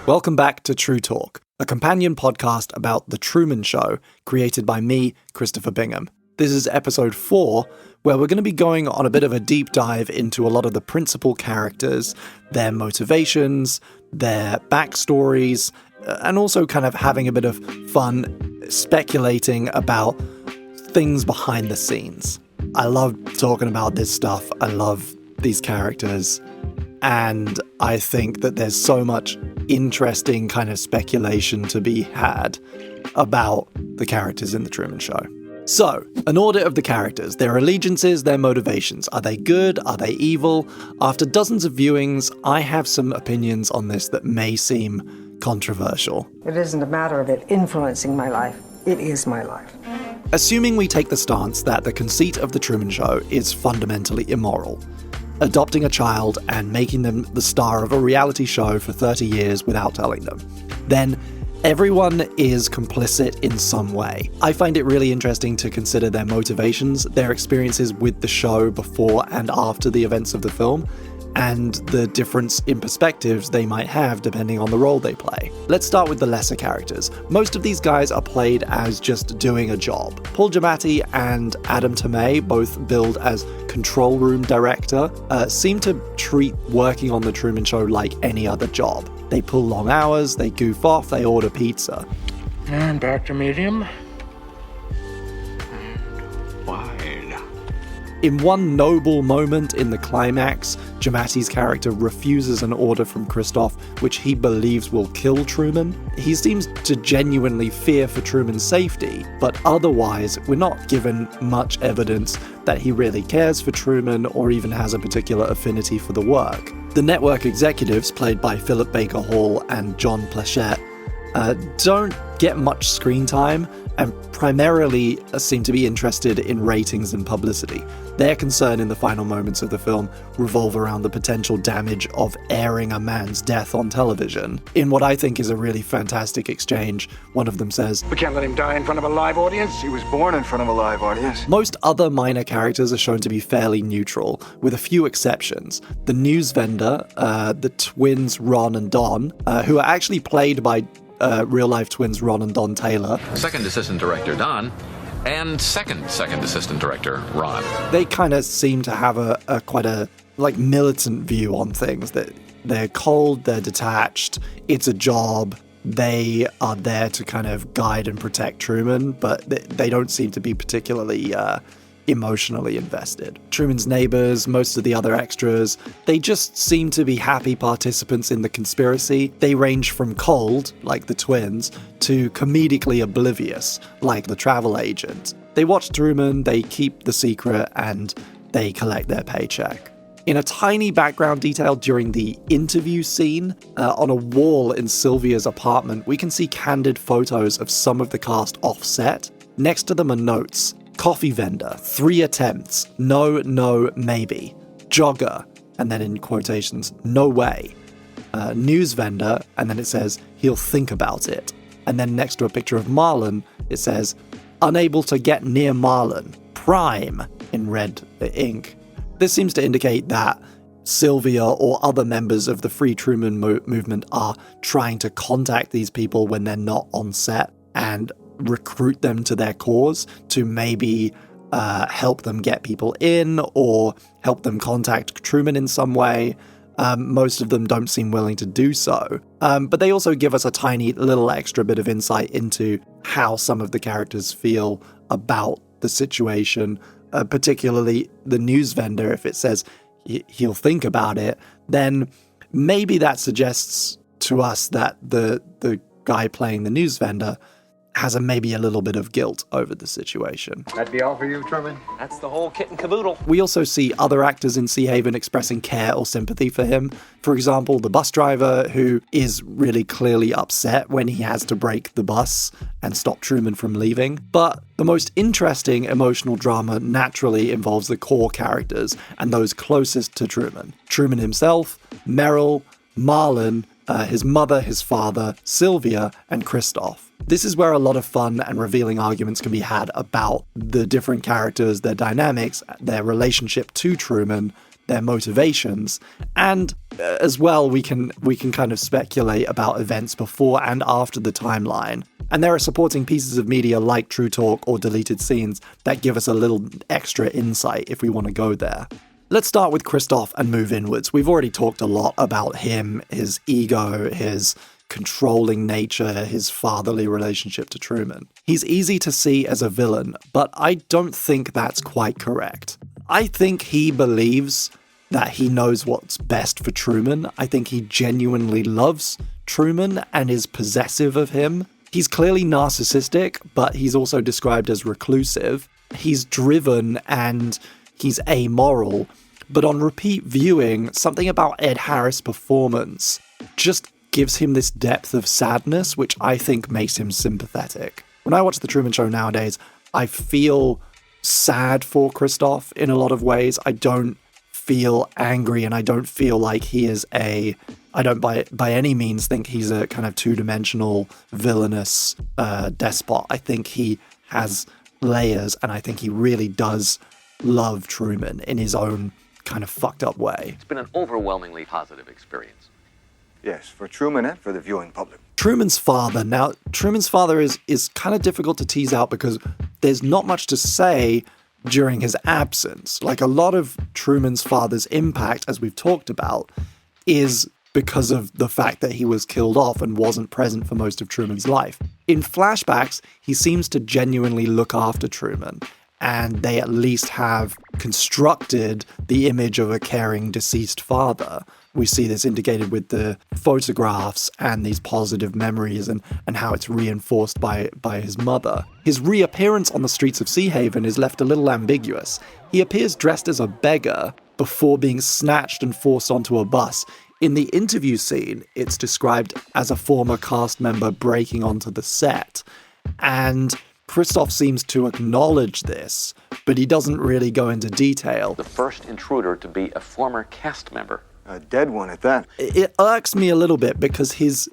Welcome back to Trutalk, a companion podcast about The Truman Show, created by me, Christopher Bingham. This is episode 4, where we're going to be going on a bit of a deep dive into a lot of the principal characters, their motivations, their backstories, and also kind of having a bit of fun speculating about things behind the scenes. I love talking about this stuff. I love these characters. And I think that there's so much interesting kind of speculation to be had about the characters in The Truman Show. So, an audit of the characters, their allegiances, their motivations. Are they good? Are they evil? After dozens of viewings, I have some opinions on this that may seem controversial. It isn't a matter of it influencing my life. It is my life. Assuming we take the stance that the conceit of The Truman Show is fundamentally immoral, adopting a child and making them the star of a reality show for 30 years without telling them, then everyone is complicit in some way. I find it really interesting to consider their motivations, their experiences with the show before and after the events of the film, and the difference in perspectives they might have depending on the role they play. Let's start with the lesser characters. Most of these guys are played as just doing a job. Paul Giamatti and Adam Tomei, both billed as control room director, seem to treat working on The Truman Show like any other job. They pull long hours, they goof off, they order pizza. And back to medium. And wide. In one noble moment in the climax, Giamatti's character refuses an order from Christof, which he believes will kill Truman. He seems to genuinely fear for Truman's safety, but otherwise, we're not given much evidence that he really cares for Truman or even has a particular affinity for the work. The network executives, played by Philip Baker Hall and John Plachette, don't get much screen time and primarily seem to be interested in ratings and publicity. Their concern in the final moments of the film revolve around the potential damage of airing a man's death on television. In what I think is a really fantastic exchange, one of them says, "We can't let him die in front of a live audience. He was born in front of a live audience." Most other minor characters are shown to be fairly neutral, with a few exceptions. The news vendor, the twins Ron and Don, who are actually played by real-life twins Ron and Don Taylor. Second assistant director Don, and second assistant director Ron. They kind of seem to have a quite a militant view on things. That they're cold, they're detached. It's a job. They are there to kind of guide and protect Truman, but they don't seem to be particularly emotionally invested. Truman's neighbors, most of the other extras, they just seem to be happy participants in the conspiracy. They range from cold, like the twins, to comedically oblivious, like the travel agent. They watch Truman, they keep the secret, and they collect their paycheck. In a tiny background detail during the interview scene, on a wall in Sylvia's apartment, we can see candid photos of some of the cast off-set. Next to them are notes. Coffee vendor, 3 attempts, no, maybe. Jogger, and then in quotations, no way. News vendor, and then it says, he'll think about it. And then next to a picture of Marlon, it says, unable to get near Marlon, prime, in red ink. This seems to indicate that Sylvia or other members of the Free Truman movement are trying to contact these people when they're not on set and recruit them to their cause to maybe help them get people in or help them contact Truman in some way. Most of them don't seem willing to do so. But they also give us a tiny little extra bit of insight into how some of the characters feel about the situation, particularly the news vendor. If it says he'll think about it, then maybe that suggests to us that the guy playing the news vendor has maybe a little bit of guilt over the situation. That'd be all for you, Truman? That's the whole kit and caboodle. We also see other actors in Sea Haven expressing care or sympathy for him. For example, the bus driver, who is really clearly upset when he has to brake the bus and stop Truman from leaving. But the most interesting emotional drama naturally involves the core characters and those closest to Truman. Truman himself, Meryl, Marlon, his mother, his father, Sylvia, and Christof. This is where a lot of fun and revealing arguments can be had about the different characters, their dynamics, their relationship to Truman, their motivations. And as well, we can kind of speculate about events before and after the timeline. And there are supporting pieces of media like Trutalk or deleted scenes that give us a little extra insight if we want to go there. Let's start with Christof and move inwards. We've already talked a lot about him, his ego, his controlling nature, his fatherly relationship to Truman. He's easy to see as a villain, but I don't think that's quite correct. I think he believes that he knows what's best for Truman. I think he genuinely loves Truman and is possessive of him. He's clearly narcissistic, but he's also described as reclusive. He's driven and he's amoral, but on repeat viewing, something about Ed Harris' performance just gives him this depth of sadness, which I think makes him sympathetic. When I watch The Truman Show nowadays, I feel sad for Christof in a lot of ways. I don't feel angry, and I don't feel like he is I don't by any means think he's a kind of two-dimensional villainous despot. I think he has layers, and I think he really does love Truman in his own kind of fucked up way. It's been an overwhelmingly positive experience. Yes, for Truman and for the viewing public. Truman's father. Now, Truman's father is kind of difficult to tease out because there's not much to say during his absence. Like, a lot of Truman's father's impact, as we've talked about, is because of the fact that he was killed off and wasn't present for most of Truman's life. In flashbacks, he seems to genuinely look after Truman, and they at least have constructed the image of a caring deceased father. We see this indicated with the photographs and these positive memories and how it's reinforced by his mother. His reappearance on the streets of Sea Haven is left a little ambiguous. He appears dressed as a beggar before being snatched and forced onto a bus. In the interview scene, it's described as a former cast member breaking onto the set. And Christof seems to acknowledge this, but he doesn't really go into detail. The first intruder to be a former cast member. A dead one at that. It irks me a little bit because his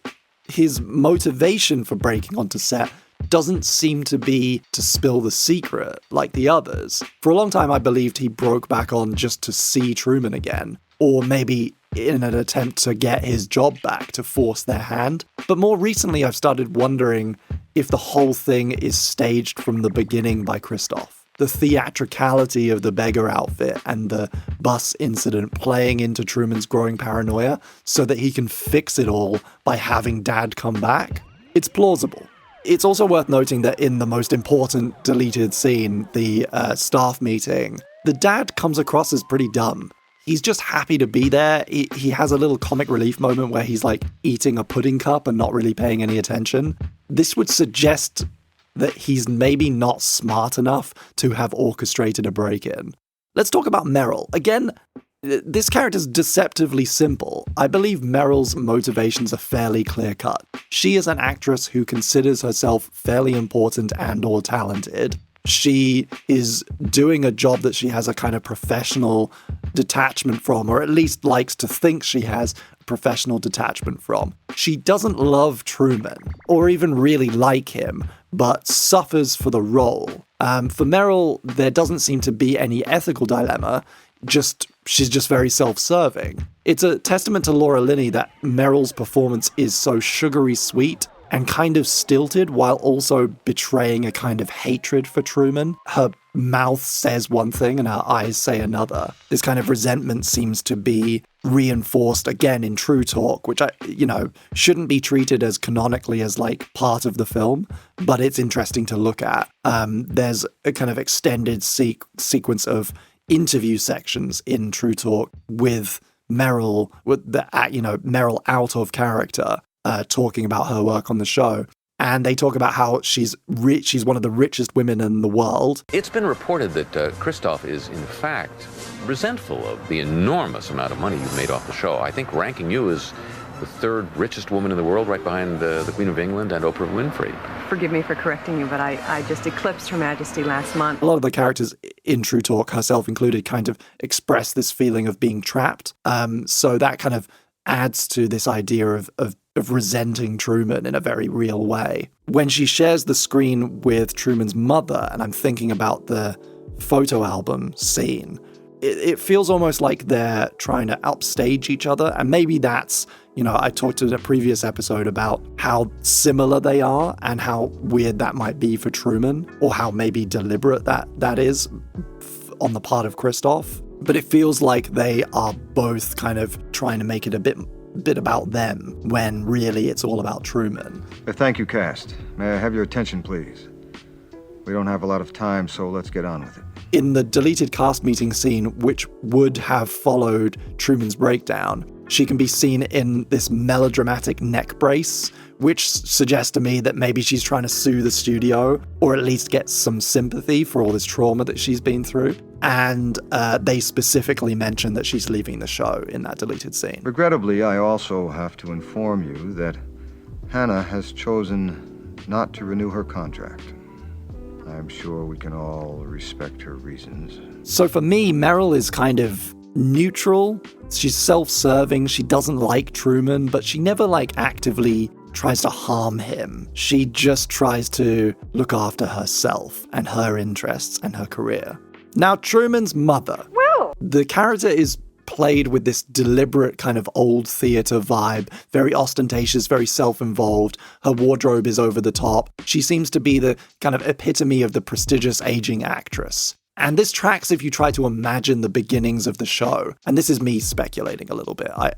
motivation for breaking onto set doesn't seem to be to spill the secret like the others. For a long time, I believed he broke back on just to see Truman again, or maybe in an attempt to get his job back, to force their hand. But more recently, I've started wondering if the whole thing is staged from the beginning by Christof. The theatricality of the beggar outfit and the bus incident playing into Truman's growing paranoia so that he can fix it all by having Dad come back. It's plausible. It's also worth noting that in the most important deleted scene, the staff meeting, the dad comes across as pretty dumb. He's just happy to be there. He has a little comic relief moment where he's like eating a pudding cup and not really paying any attention. This would suggest that he's maybe not smart enough to have orchestrated a break-in. Let's talk about Meryl. Again, this character's deceptively simple. I believe Meryl's motivations are fairly clear-cut. She is an actress who considers herself fairly important and/or talented. She is doing a job that she has a kind of professional detachment from, or at least likes to think she has a professional detachment from. She doesn't love Truman, or even really like him, but suffers for the role. For Meryl, there doesn't seem to be any ethical dilemma, she's just very self-serving. It's a testament to Laura Linney that Meryl's performance is so sugary sweet and kind of stilted while also betraying a kind of hatred for Truman. Her mouth says one thing and her eyes say another. This kind of resentment seems to be reinforced again in Trutalk, which shouldn't be treated as canonically as like part of the film, but it's interesting to look at. There's a kind of extended sequence of interview sections in Trutalk with Meryl, Meryl out of character, talking about her work on the show. And they talk about how she's rich, she's one of the richest women in the world. It's been reported that Christof is, in fact, resentful of the enormous amount of money you've made off the show. I think ranking you as the third richest woman in the world, right behind the Queen of England and Oprah Winfrey. Forgive me for correcting you, but I just eclipsed Her Majesty last month. A lot of the characters in Trutalk, herself included, kind of express this feeling of being trapped. So that kind of adds to this idea of resenting Truman in a very real way. When she shares the screen with Truman's mother, and I'm thinking about the photo album scene, it feels almost like they're trying to upstage each other. And maybe that's, I talked in a previous episode about how similar they are and how weird that might be for Truman, or how maybe deliberate that is on the part of Christof. But it feels like they are both kind of trying to make it a bit about them, when really it's all about Truman. Thank you, cast. May I have your attention, please? We don't have a lot of time, so let's get on with it. In the deleted cast meeting scene, which would have followed Truman's breakdown, she can be seen in this melodramatic neck brace, which suggests to me that maybe she's trying to sue the studio, or at least get some sympathy for all this trauma that she's been through. And they specifically mention that she's leaving the show in that deleted scene. Regrettably, I also have to inform you that Hannah has chosen not to renew her contract. I'm sure we can all respect her reasons. So for me, Meryl is kind of neutral. She's self-serving. She doesn't like Truman, but she never actively tries to harm him. She just tries to look after herself and her interests and her career. Now, Truman's mother. The character is played with this deliberate kind of old theater vibe, very ostentatious, very self-involved. Her wardrobe is over the top. She seems to be the kind of epitome of the prestigious aging actress. And this tracks if you try to imagine the beginnings of the show. And this is me speculating a little bit. I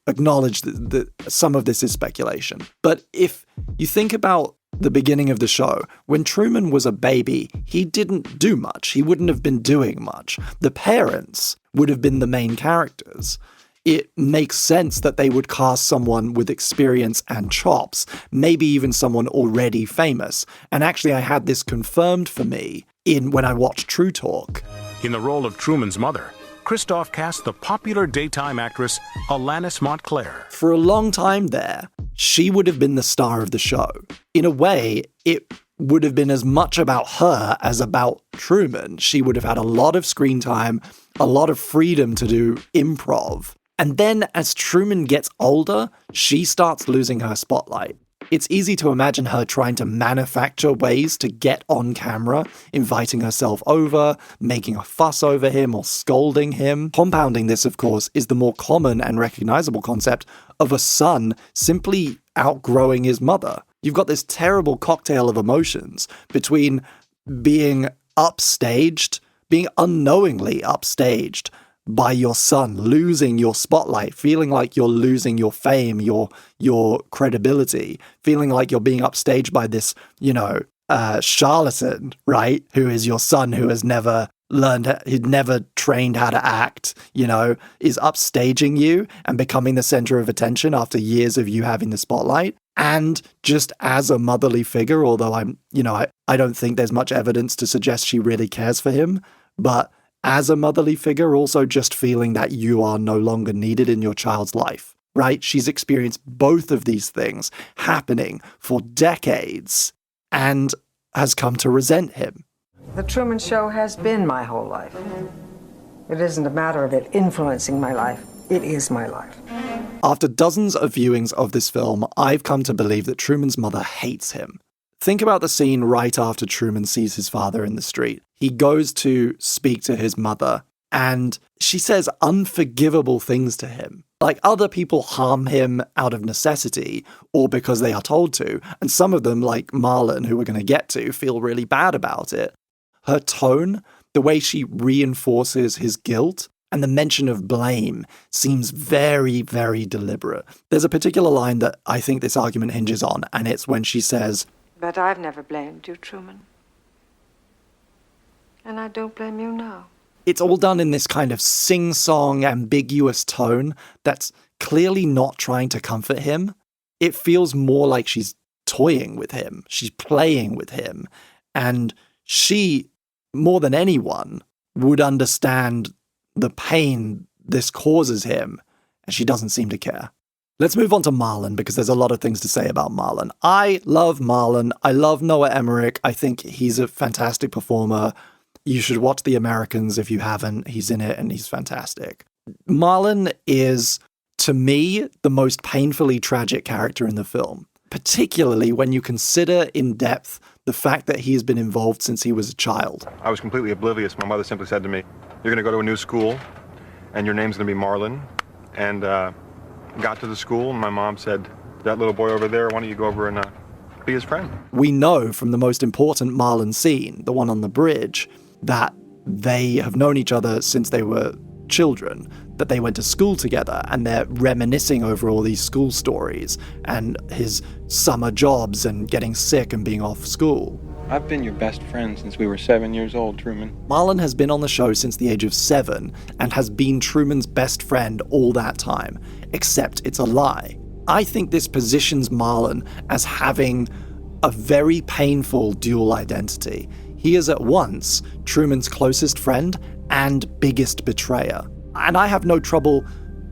acknowledge that some of this is speculation. But if you think about the beginning of the show, when Truman was a baby, he didn't do much. He wouldn't have been doing much. The parents would have been the main characters. It makes sense that they would cast someone with experience and chops, maybe even someone already famous. And actually, I had this confirmed for me when I watched Trutalk. In the role of Truman's mother, Christof cast the popular daytime actress Alanis Montclair. For a long time there, she would have been the star of the show. In a way, it would have been as much about her as about Truman. She would have had a lot of screen time, a lot of freedom to do improv. And then as Truman gets older, she starts losing her spotlight. It's easy to imagine her trying to manufacture ways to get on camera, inviting herself over, making a fuss over him or scolding him. Compounding this, of course, is the more common and recognizable concept of a son simply outgrowing his mother. You've got this terrible cocktail of emotions between being upstaged, being unknowingly upstaged by your son, losing your spotlight, feeling like you're losing your fame, your credibility, feeling like you're being upstaged by this, charlatan, right? Who is your son, who has never he'd never trained how to act, is upstaging you and becoming the center of attention after years of you having the spotlight. And just as a motherly figure, although I don't think there's much evidence to suggest she really cares for him, but as a motherly figure, also just feeling that you are no longer needed in your child's life, right? She's experienced both of these things happening for decades and has come to resent him. The Truman Show has been my whole life. It isn't a matter of it influencing my life. It is my life. After dozens of viewings of this film, I've come to believe that Truman's mother hates him. Think about the scene right after Truman sees his father in the street. He goes to speak to his mother, and she says unforgivable things to him. Like, other people harm him out of necessity or because they are told to, and some of them, like Marlon, who we're going to get to, feel really bad about it. Her tone, the way she reinforces his guilt, and the mention of blame seems very, very deliberate. There's a particular line that I think this argument hinges on, and it's when she says, But I've never blamed you, Truman. And I don't blame you now. It's all done in this kind of sing-song, ambiguous tone that's clearly not trying to comfort him. It feels more like she's toying with him. She's playing with him. And she, more than anyone, would understand the pain this causes him, and she doesn't seem to care. Let's move on to Marlon, because there's a lot of things to say about Marlon. I love Marlon. I love Noah Emmerich. I think he's a fantastic performer. You should watch The Americans if you haven't. He's in it and he's fantastic. Marlon is, to me, the most painfully tragic character in the film, particularly when you consider in depth the fact that he has been involved since he was a child. I was completely oblivious. My mother simply said to me, you're going to go to a new school, and your name's going to be Marlon. And got to the school, and my mom said, that little boy over there, why don't you go over and be his friend? We know from the most important Marlon scene, the one on the bridge, that they have known each other since they were children, that they went to school together, and they're reminiscing over all these school stories and his summer jobs and getting sick and being off school. I've been your best friend since we were 7 years old, Truman. Marlon has been on the show since the age of 7 and has been Truman's best friend all that time, except it's a lie. I think this positions Marlon as having a very painful dual identity. He is at once Truman's closest friend and biggest betrayer. And I have no trouble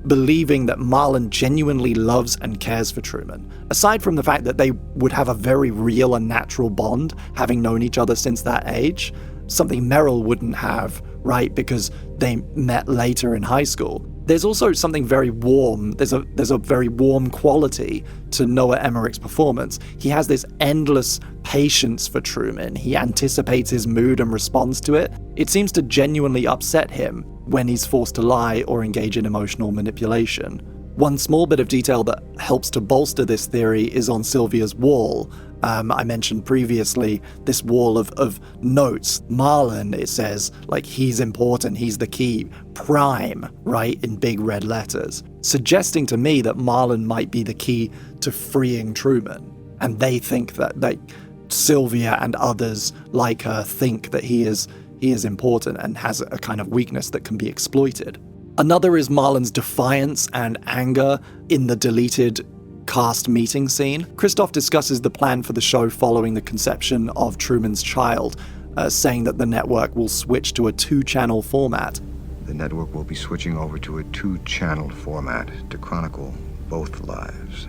believing that Marlon genuinely loves and cares for Truman. Aside from the fact that they would have a very real and natural bond, having known each other since that age, something Meryl wouldn't have, right? Because they met later in high school. There's also something very warm. There's a very warm quality to Noah Emmerich's performance. He has this endless patience for Truman. He anticipates his mood and responds to it. It seems to genuinely upset him when he's forced to lie or engage in emotional manipulation. One small bit of detail that helps to bolster this theory is on Sylvia's wall. I mentioned previously this wall of notes. Marlon, it says, like, he's important, he's the key, prime, right, in big red letters, suggesting to me that Marlon might be the key to freeing Truman. And they think that, like, Sylvia and others like her think that he is important and has a kind of weakness that can be exploited. Another is Marlon's defiance and anger in the deleted cast meeting scene. Christof discusses the plan for the show following the conception of Truman's child, saying that the network will switch to a 2-channel format. The network will be switching over to a 2-channel format to chronicle both lives.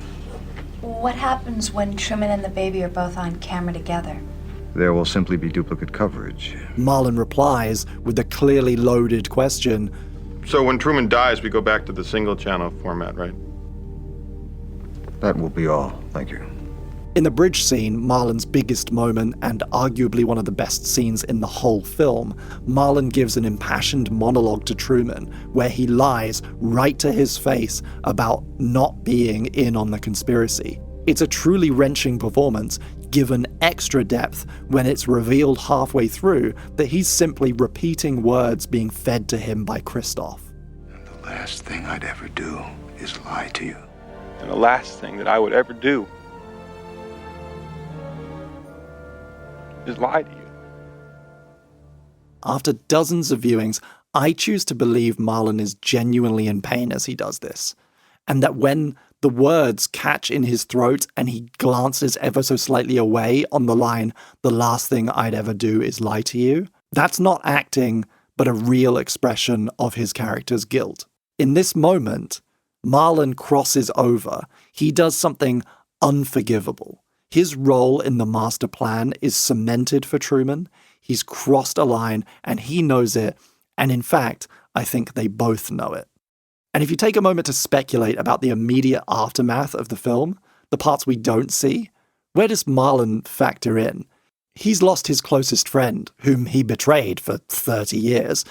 What happens when Truman and the baby are both on camera together? There will simply be duplicate coverage. Marlon replies with a clearly loaded question. So when Truman dies, we go back to the single-channel format, right? That will be all. Thank you. In the bridge scene, Marlon's biggest moment and arguably one of the best scenes in the whole film, Marlon gives an impassioned monologue to Truman where he lies right to his face about not being in on the conspiracy. It's a truly wrenching performance, given extra depth when it's revealed halfway through that he's simply repeating words being fed to him by Christof. And the last thing I'd ever do is lie to you. And the last thing that I would ever do is lie to you. After dozens of viewings, I choose to believe Marlon is genuinely in pain as he does this, and that when the words catch in his throat and he glances ever so slightly away on the line, "The last thing I'd ever do is lie to you," that's not acting, but a real expression of his character's guilt. In this moment, Marlon crosses over. He does something unforgivable. His role in the master plan is cemented for Truman. He's crossed a line and he knows it. And in fact, I think they both know it. And if you take a moment to speculate about the immediate aftermath of the film, the parts we don't see, where does Marlon factor in? He's lost his closest friend, whom he betrayed for 30 years.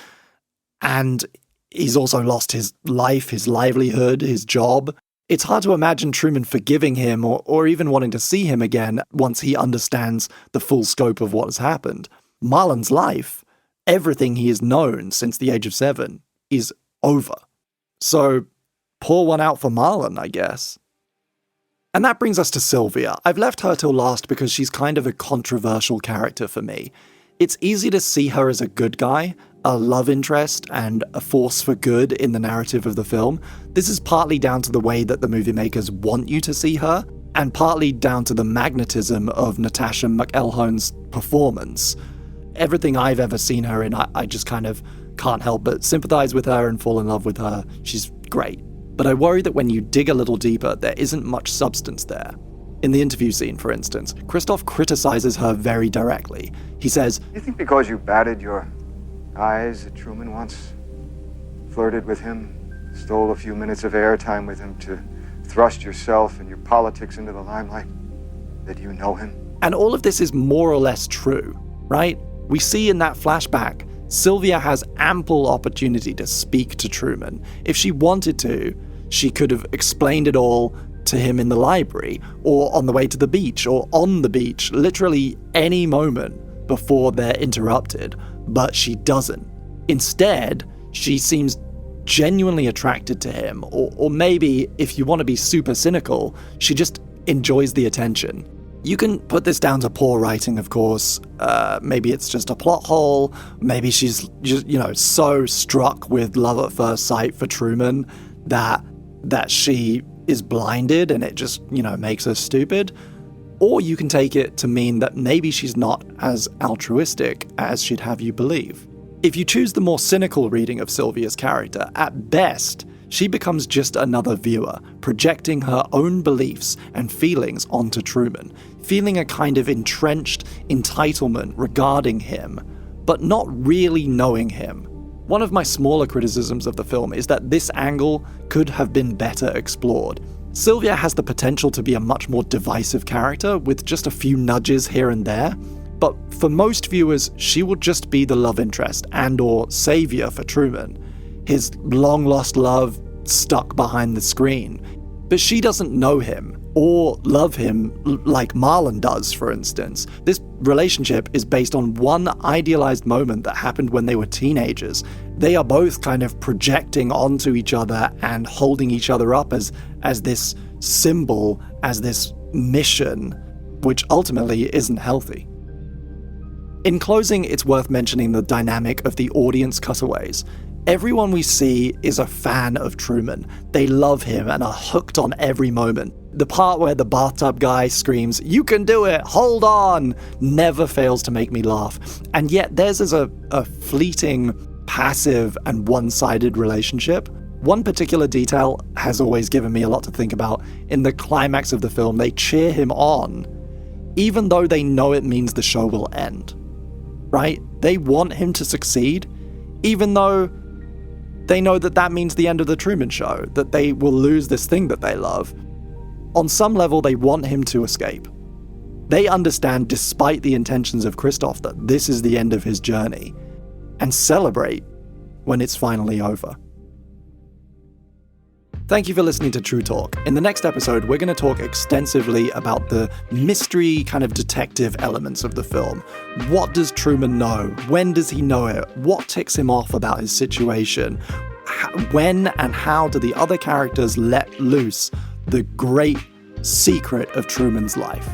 And he's also lost his life, his livelihood, his job. It's hard to imagine Truman forgiving him or even wanting to see him again once he understands the full scope of what has happened. Marlon's life, everything he has known since the age of 7, is over. So, pour one out for Marlon, I guess. And that brings us to Sylvia. I've left her till last because she's kind of a controversial character for me. It's easy to see her as a good guy, a love interest, and a force for good in the narrative of the film. This is partly down to the way that the movie makers want you to see her, and partly down to the magnetism of Natasha McElhone's performance. Everything I've ever seen her in, I just kind of can't help but sympathize with her and fall in love with her. She's great. But I worry that when you dig a little deeper, there isn't much substance there. In the interview scene, for instance, Christof criticizes her very directly. He says, "You think because you batted your eyes at Truman once, flirted with him, stole a few minutes of airtime with him to thrust yourself and your politics into the limelight, that you know him?" And all of this is more or less true, right? We see in that flashback Sylvia has ample opportunity to speak to Truman. If she wanted to, she could have explained it all to him in the library, or on the way to the beach, or on the beach, literally any moment before they're interrupted, but she doesn't. Instead, she seems genuinely attracted to him, or maybe, if you want to be super cynical, she just enjoys the attention. You can put this down to poor writing, of course. Maybe it's just a plot hole. Maybe she's just, so struck with love at first sight for Truman that she is blinded and it just, makes her stupid. Or you can take it to mean that maybe she's not as altruistic as she'd have you believe. If you choose the more cynical reading of Sylvia's character, at best, she becomes just another viewer, projecting her own beliefs and feelings onto Truman, feeling a kind of entrenched entitlement regarding him, but not really knowing him. One of my smaller criticisms of the film is that this angle could have been better explored. Sylvia has the potential to be a much more divisive character with just a few nudges here and there, but for most viewers, she will just be the love interest and/or savior for Truman, his long-lost love stuck behind the screen. But she doesn't know him or love him like Marlon does, for instance. This relationship is based on one idealized moment that happened when they were teenagers. They are both kind of projecting onto each other and holding each other up as this symbol, as this mission, which ultimately isn't healthy. In closing, it's worth mentioning the dynamic of the audience cutaways. Everyone we see is a fan of Truman. They love him and are hooked on every moment. The part where the bathtub guy screams, "You can do it, hold on," never fails to make me laugh. And yet theirs is a fleeting, passive, and one-sided relationship. One particular detail has always given me a lot to think about. In the climax of the film, they cheer him on, even though they know it means the show will end. Right? They want him to succeed, even though they know that means the end of the Truman Show, that they will lose this thing that they love. On some level, they want him to escape. They understand, despite the intentions of Christof, that this is the end of his journey, and celebrate when it's finally over. Thank you for listening to Trutalk. In the next episode, we're going to talk extensively about the mystery kind of detective elements of the film. What does Truman know? When does he know it? What ticks him off about his situation? When and how do the other characters let loose the great secret of Truman's life?